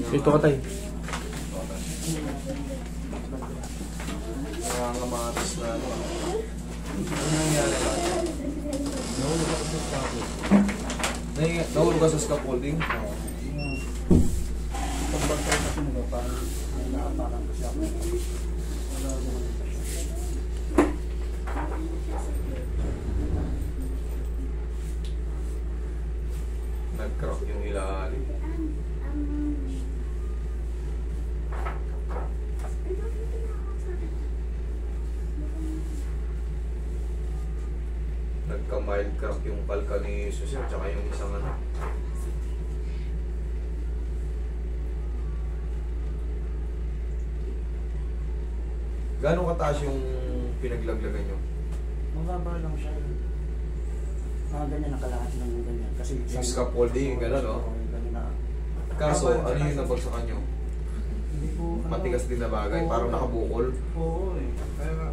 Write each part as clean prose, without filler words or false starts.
Ito ka tayo. Nangangamatis na ano. Ano nangyari ba? Nahulog ka sa scaffolding? Pagbantay kasi nila, parang nakaparang kasi ako. Nag-crack yung ilalim. Nagka-mild crack yung palka ni Jesus at saka yung isang ano. Gano'ng kataas yung pinaglaglagan nyo? Mababa lang siya. Mga ganyan nakalahat ng ganyan. Kasi Yung scaffolding, gano'n, no? Kaso, ano yung nabagsakan nyo? Hindi po, Matigas din na bagay, Oo. parang nakabukol. Oo eh. Kaya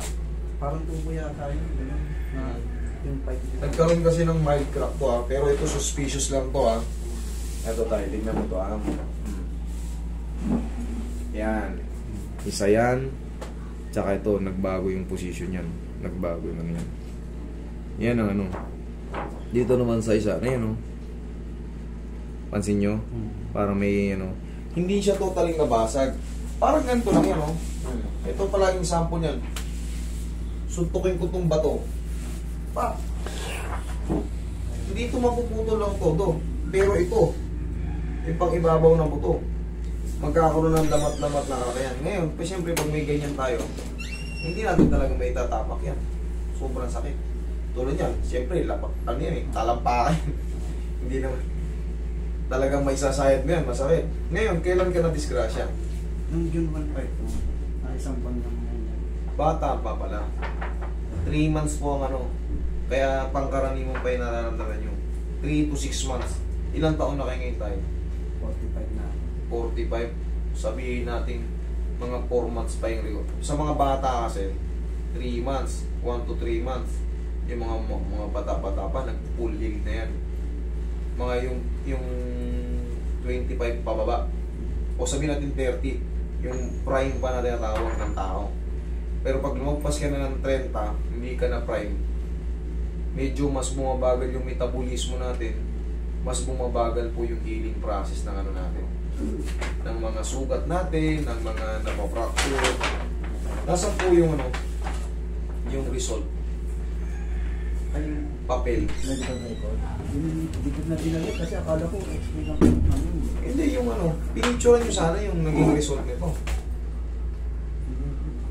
parang tubo yata yun. Gano'n. Na yung pipe. Nagkaroon kasi ng mild crack to pero ito suspicious lang to Ito tayo, tignan mo to Yan. Isa yan. Tsaka ito, nagbago yung position yan. Nagbago lang yan. Yan ang ano. Dito naman sa isa, na yan Pansin nyo? Parang may hindi siya totaling nabasag. Parang ganito lang yan Ito pala yung sample niyan. Suntukin ko tong bato. Hindi ito mapuputol lang todo. Pero ito, yung pang-ibabaw ng buto, magkakaroon ng lamat-lamat na kakayan. Ngayon, siyempre pag may ganyan tayo, hindi natin talaga may tatapak yan. Sobrang sakit. Tulad yan, siyempre, talampakan. Hindi naman. Talagang may sasayad mo yan, masakit. Ngayon, kailan ka na-disgrasya? Nung June 1 pa ito, isang buwan lang ngayon. Bata pa pala. 3 months po ang kaya pangkaraniwan pa yung nararamdaman nyo. 3 to 6 months. Ilang taon na kayo ngayon tayo? 45 na. 45. Sabihin natin, mga 4 months pa yung record. Sa mga bata kasi, 3 months, 1 to 3 months. Yung mga bata-bata pa, nag-full healed na yan. Mga yung 25 pababa. O sabihin natin 30, yung prime pa na tinatawag ng tao. Pero pag lumagpas ka na ng 30, hindi ka na prime. Medyo mas bumabagal yung metabolismo natin, mas bumabagal po yung healing process ng natin. Ng mga sugat natin, ng mga napafracture. Nasaan po yung yung result? Ay, Papel. medical record. Hindi ko na dinalit kasi akala ko x-ray lang. Hindi yung pinicture nyo sana yung naging result nito.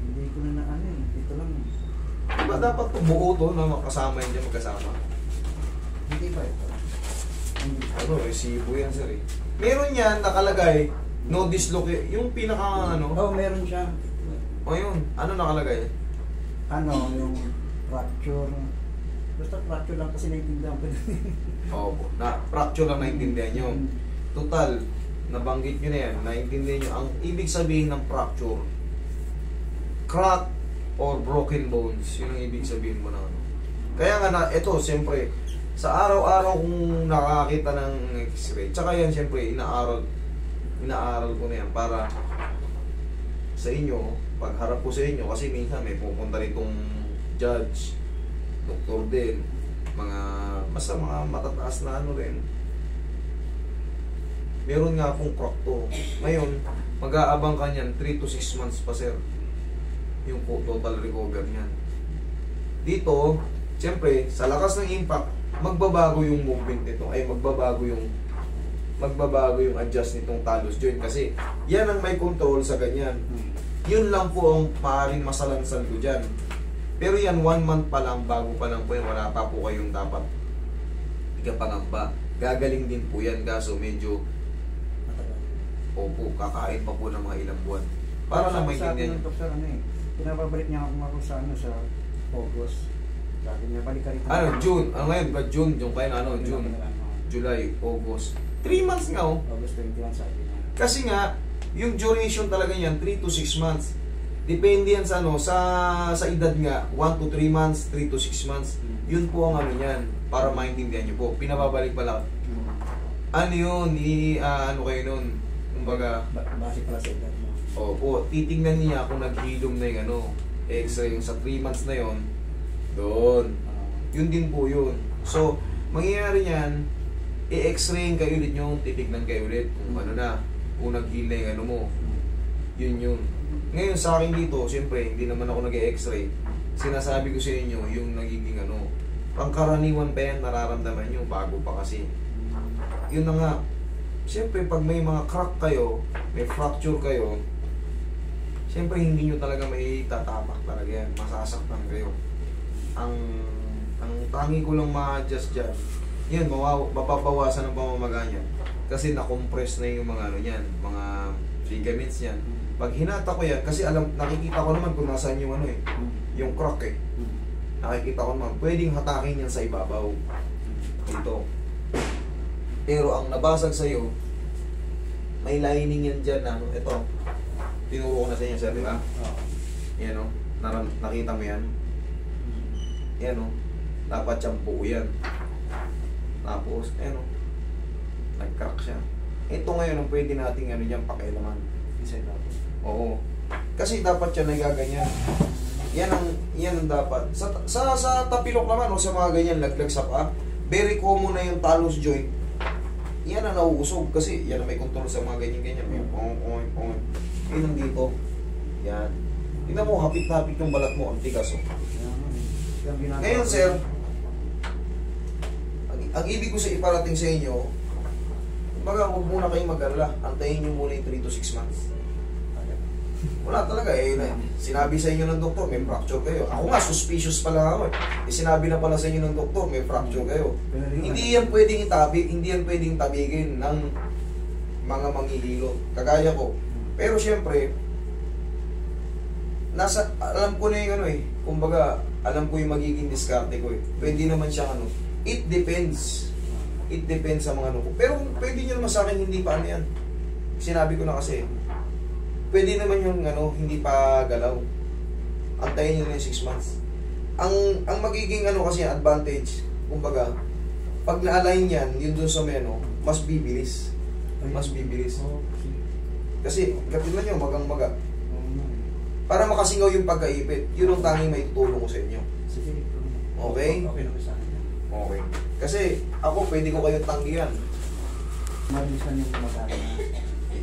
Hindi ko na ito lang. Diba dapat buo to na makasama yun dyan magkasama? Hindi ba ito? Resibo yan sir Meron yan nakalagay, no dislocate, yung pinaka Oo, meron siya. O yun, ano nakalagay? Yung fracture. Basta fracture lang kasi naiintindihan ko. Oo, na fracture lang naintindihan nyo. Total, nabanggit nyo na yan, naintindihan nyo. Ang ibig sabihin ng fracture, crack or broken bones, yun ang ibig sabihin mo na Kaya nga ito, siyempre, sa araw-araw kung nakakita ng x-ray, tsaka yan siyempre, inaaral ko na yan para sa inyo, pagharap ko sa inyo, kasi minsan may pupunta ritong judge, doktor din, basta mga matataas na rin. Meron nga pong crack to. Ngayon, mag-aabang ka niyan 3 to 6 months pa sir. Yung total recover niyan. Dito, siyempre, sa lakas ng impact, magbabago yung movement nito. Ay, magbabago yung adjust nitong talus joint. Kasi, yan ang may control sa ganyan. Yun lang po ang maaaring masalansan ko dyan. Pero yan, 1 month pa lang, bago pa lang po yan, wala pa po kayong dapat ikapangamba. Gagaling din po yan, kaso medyo kakain pa po ng mga ilang buwan. Para lang may maintindihan. Pinababalik niya ako sa August. Sabi niya, balik ka rito. June. Ngayon ba June? Yung kaya June, July, August. 3 months nga August 21 sabi niya. Kasi nga, yung duration talaga niyan, 3 to 6 months. Depende yan sa sa edad nga, 1 to 3 months, 3 to 6 months. Yun po ang niyan, para maintindihan niyo po. Pinababalik pala. Ano yun? Kayo nun? Kumbaga, Base pala sa edad mo. opo, titingnan niya kung naghilom na yung ano, x-ray yung sa 3 months na yon, doon. Yun din po yun. So, mangyayari niyan, i-x-rayin kayo ulit nyo, titignan kayo ulit kung ano na, kung nag-heal na yung ano mo. Yun yun. Ngayon sa akin dito, siyempre, hindi naman ako nag-x-ray. Sinasabi ko sa inyo, yung nagiging ano, pangkaraniwan pa yan, nararamdaman nyo, bago pa kasi. Yun na nga, siyempre, pag may mga crack kayo, may fracture kayo, siyempre, hindi nyo talaga may tatapak talaga yan. Masasaktan kayo. Ang tangi ko lang ma-adjust dyan, yan, mapapawasan ang pamamaga niyan. Kasi na-compress na yung mga ano niyan, mga ligaments niyan. Pag hinata ko yan, kasi nakikita ko naman kung nasaan yung ano eh, yung crack eh. Nakikita ko naman, pwedeng hatakin yan sa ibabaw. Dito. Pero ang nabasag sa'yo, may lining yan dyan na, ito, tinuro ko na sa inyo, sir, di ba? Yan o, nakita mo yan? Yan o, dapat siyang buo yan. Tapos, ano, nag-crack siya. Ito ngayon ang pwede nating ano dyan, pakialaman. Isa dapat. Oo. Kasi dapat siya nagaganyan. Yan ang dapat. Sa tapilok naman, o sa mga ganyan, laglag sa pa, very common na yung talus joint. Yan ang nauusog kasi yan ang may control sa mga ganyan-ganyan. May pong. Yan ang dito. Yan. Tingnan mo, hapit-hapit yung balat mo, ang tigas. Ngayon, sir, ang ibig ko sa iparating sa inyo, baga huwag muna kayong mag-alala. Antayin nyo muna yung 3 to 6 months. Wala talaga eh. Sinabi sa inyo ng doktor, may fracture kayo. Ako nga, suspicious pala ako eh. Sinabi na pala sa inyo ng doktor, may fracture kayo. Hindi yan pwedeng hindi yan pwedeng tabigin ng mga manghihilo. Kagaya ko. Pero syempre, alam ko na yung ano eh. Kumbaga, alam ko yung magiging diskarte ko eh. Pwede naman siya ano. It depends. It depends sa mga ano ko. Pero pwede nyo naman sa akin, hindi pa ano yan. Sinabi ko na kasi, pwede naman yung ano, hindi pa galaw. Antayin nyo na yung 6 months. Ang magiging ano kasi advantage, kumbaga, pag na-align yan, yun dun sa may ano, mas bibilis. Mas bibilis. Kasi, kapilan nyo, magang-maga. Para makasingaw yung pagkaipit, yun ang tanging may tutulong ko sa inyo. Okay? Okay na sa akin. Okay. Kasi, ako, pwede ko kayong tanggihan. Mabilisan yung mag-aara na.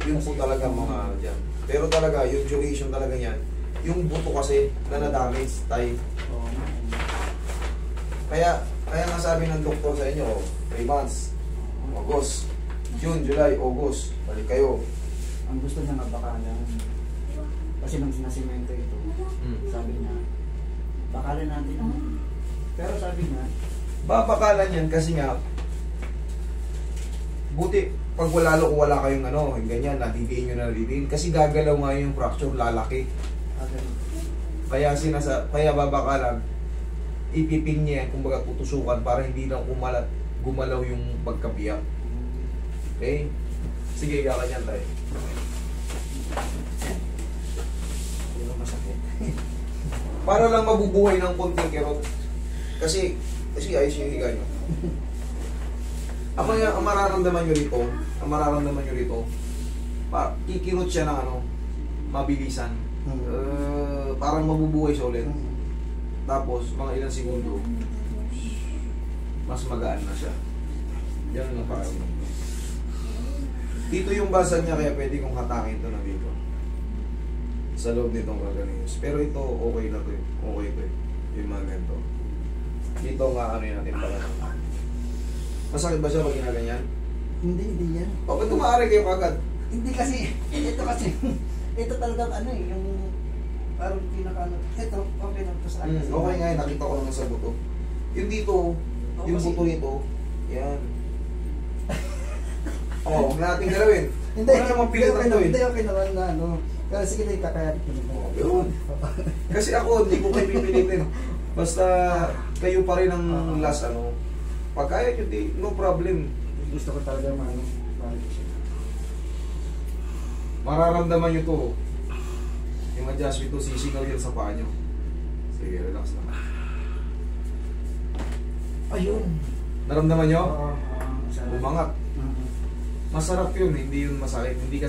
Yun po talaga mga dyan. Pero talaga, yung duration talaga yan, yung buto kasi na na-damage, tayo. Kaya nga sabi ng doktor sa inyo, 3 months, August, June, July, August, balik kayo. Ang gusto niya nga bakalan, kasi nung sinasimento ito, sabi niya, bakalan natin naman. Pero sabi niya, Babakalan yan kasi nga, buti, pag wala kayong ano, yung ganyan, nadidiin nyo na nadidiin, kasi gagalaw nga yung fracture, lalaki. Kaya babakalan, ipipin niya yan, kumbaga tutusukan para hindi lang gumalaw yung pagkabiyak. Okay? Sige, gaganyan tayo. hindi mo masakit. Para lang mabubuhay ng konting kirot. Kasi ayos yung higa nyo. Ang mararamdaman nyo rito, kikirot siya ng ano, mabilisan. Parang mabubuhay siya ulit. Tapos, mga ilang segundo, mas magaan na siya. Yan ang parang. Dito yung basal niya, kaya pwede kong hatakin ito na dito. Sa loob nitong organism. Pero ito, okay na to eh. Okay to eh. Yung mga ganito. Dito nga ano natin pala. Masakit ba siya pag ginaganyan? Hindi yan. O, ba't tumaari kayo kagad? Hindi kasi, ito talagang ano eh, yung parang pinaka-ano, ito, okay lang to sa akin. Okay nga, nakita ko naman sa buto. Yung dito, yung kasi, buto nito, yan. Huwag natin galawin. Hindi, wala namang pilit na to eh. Hindi, okay naman na ano. Pero sige na, kakayanin ko naman. Yun. Kasi ako, hindi ko kayo pipilitin. Basta kayo pa rin ang last ano. Pag kaya nyo, no problem. Gusto ko talaga maano. Mararamdaman nyo to. Yung adjustment to, sisingaw yan sa paa nyo. Sige, relax lang. Ayun. Naramdaman nyo? Umangat. Masarap yun, hindi yun masakit. Hindi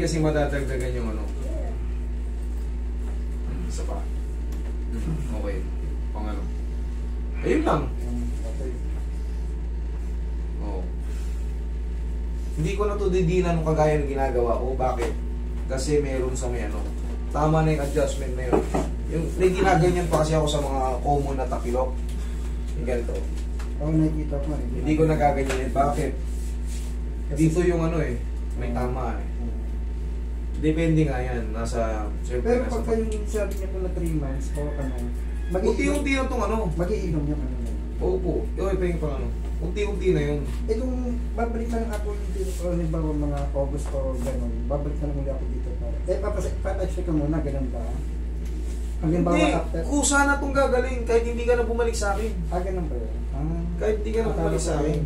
kasi madadagdagan yung ano. Isa pa. Okay. Pang ano. Ayun lang. Oo. Hindi ko na to didinan nung kagaya ng ginagawa ko. Bakit? Kasi meron sa may ano. Tama na yung adjustment na yun. Yung may ginaganyan pa kasi ako sa mga common na tapilok. Yung ganito. Oo, nakikita ko. Hindi ko nagaganyan. Bakit? Dito yung ano eh. May tama eh. Depende nga yan. Nasa... Pero pagka yung sabi niya po na 3 months, o ano, unti-unti na itong ano. mag-iinom yung ano. Opo. Yung pahing pang ano. Unti-unti na yun. Eh kung babalik na lang ako dito, o halimbawa mga August o gano'n, babalik na lang ulit ako dito para. Pa-check ko muna, gano'n ba? Halimbawa Hindi. after. Kusa na itong gagaling kahit hindi ka na bumalik sa akin. Gano'n ba yun? Kahit hindi ka na bumalik sa akin.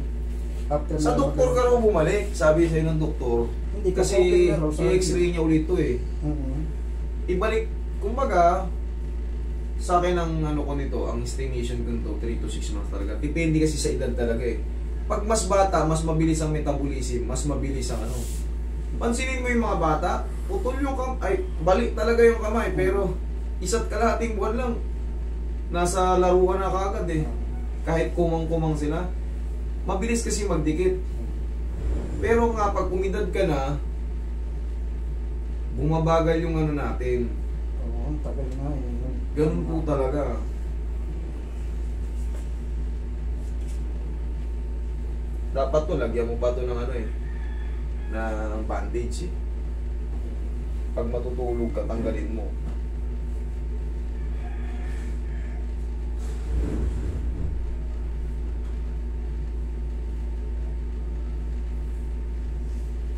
After Sa doktor ka raw bumalik. Sabi sa'yo ng doktor. Hindi Kasi i-x-ray niya ulit to eh. Ibalik, kumbaga, sa akin ang ano ko nito, ang estimation ko nito, 3 to 6 months talaga. Depende kasi sa edad talaga eh. Pag mas bata, mas mabilis ang metabolism, mas mabilis ang ano. Pansinin mo yung mga bata, putol yung kamay, balik talaga yung kamay, pero isa't kalahating buwan lang, nasa laro ka na kagad eh. Kahit kumang-kumang sila, mabilis kasi magdikit. Pero nga, pag umidad ka na, bumabagal yung ano natin. Oo, tagal na eh. Ganun po talaga. Dapat to, lagyan mo pa to ng ano eh, ng bandage eh. Pag matutulog ka, tanggalin mo.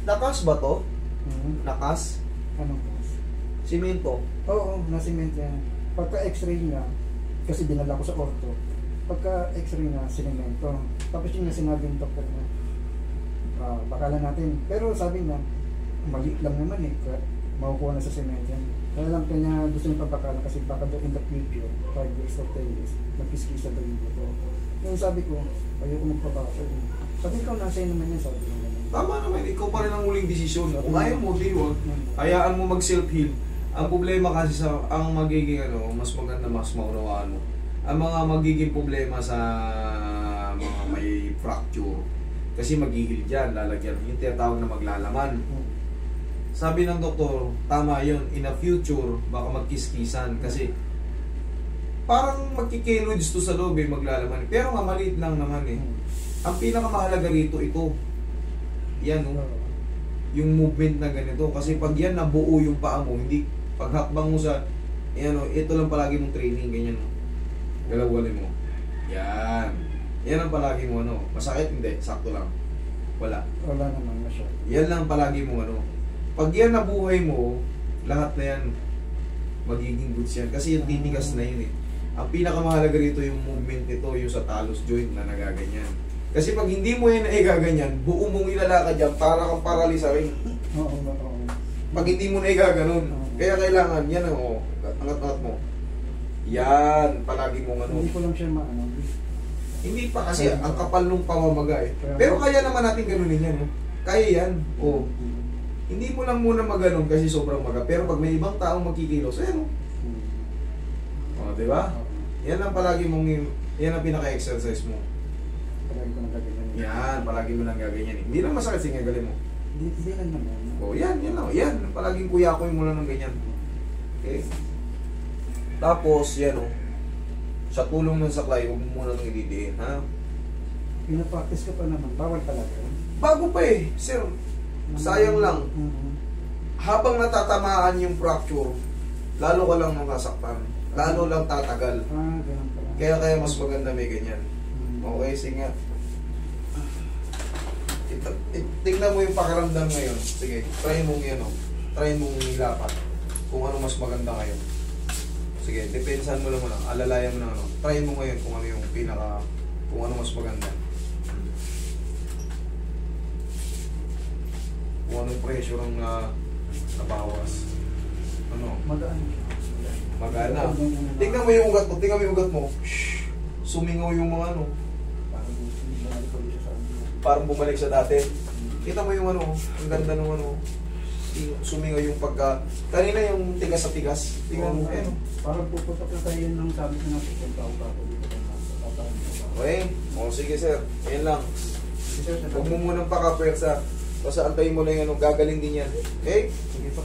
Nakas ba to? Nakas? Anong cause? Simento? Oo, na-cement yan. Pagka x-ray niya, kasi dinala ko sa ortho, pagka x-ray niya, sinemento. Tapos yung sinabi ng doktor niya, baka lang natin. Pero sabi niya, maliit lang naman eh, makukuha na sa cement yan. Kaya lang kanya gusto niya pabakalan kasi baka daw in the future, 5 years or 10 years, magkiskisa daw yung buto. Yung sabi ko, ayoko magpabakal. Sabi ko, nasa naman yan, sabi ko. Tama naman, ikaw pa rin ang huling desisyon. Kung ayaw mo, di wag. Hayaan mo mag-self-heal. Ang problema kasi sa, ang magiging ano, mas maganda, mas maunawaan mo. Ang mga magiging problema sa mga may fracture, kasi mag-heal dyan, lalagyan. Yung tinatawag na maglalaman. Sabi ng doktor, tama yun, in the future, baka magkiskisan. Kasi parang magkikiloids to sa loob eh, maglalaman. Pero nga, maliit lang naman eh. Ang pinakamahalaga rito, ito. Yan yung movement na ganito. Kasi pag yan nabuo yung paa mo, hindi, paghakbang mo sa, yan ito lang palagi mong training, ganyan o. Galawalin mo. Yan. Yan ang palagi mo ano. Masakit? Hindi. Sakto lang. Wala. Wala naman masyado. Yan lang palagi mo ano. Pag yan nabuhay mo, lahat na yan, magiging goods yan. Kasi yung tinigas na yun eh. Ang pinakamahalaga rito yung movement nito, yung sa talus joint na nagaganyan. Kasi pag hindi mo yan naigaganyan, buo mong ilalakad dyan, para kang paralisa rin. Oo. Pag hindi mo naigaganon, kaya kailangan, yan o, angat-angat mo. Yan, palagi mong ano. Hindi ko lang siya maano. Hindi pa kasi, ang kapal nung pamamaga eh. Pero kaya naman natin ganunin yan. Kaya yan. O, hindi mo lang muna maganon kasi sobrang maga. Pero pag may ibang taong magkikilos, ayan o. O, diba? Yan ang palagi mong, yan ang pinaka-exercise mo. Palagi ko nang gaganyan. Yan, palagi mo lang gaganyan eh. Hindi lang masakit, sige, galing mo. Hindi lang naman. O, yan lang. Yan, palaging kuya ko yung muna ng ganyan. Okay? Tapos, yan o. Sa tulong ng saklay, huwag mo muna nang ididiin, ha? Pinapractice ka pa naman, bawal talaga. Bago pa eh, sir. Sayang lang. Habang natatamaan yung fracture, lalo ka lang nasasaktan. Lalo lang tatagal. Ganun pala. Kaya mas maganda may ganyan. Okay, sige nga. Tingnan mo yung pakiramdam ngayon. Sige, try mo yan o. Try mo ilapat. Kung ano mas maganda ngayon. Sige, depensahan mo lang muna. Alalayan mo na ano. Try mo ngayon kung ano yung kung ano mas maganda. Kung anong pressure ang nabawas. Ano? Magaan. Magana. Tingnan mo yung ugat mo. Tingnan mo yung ugat mo. Shhh. Sumingaw yung mga ano. Parang bumalik ko siya sa Parang bumalik sa dati. Kita mo yung ano, ang ganda ng ano, sumingaw yung pagka, kanina yung tigas sa tigas. Tingnan mo, ayun. Parang puputok na tayo ng sabi ko na pupunta ako dito kay Master. Okay? O sige sir, ayan lang. Huwag mo munang pakapwersa. Basta antayin mo lang yan, gagaling din yan. Okay? Sige po.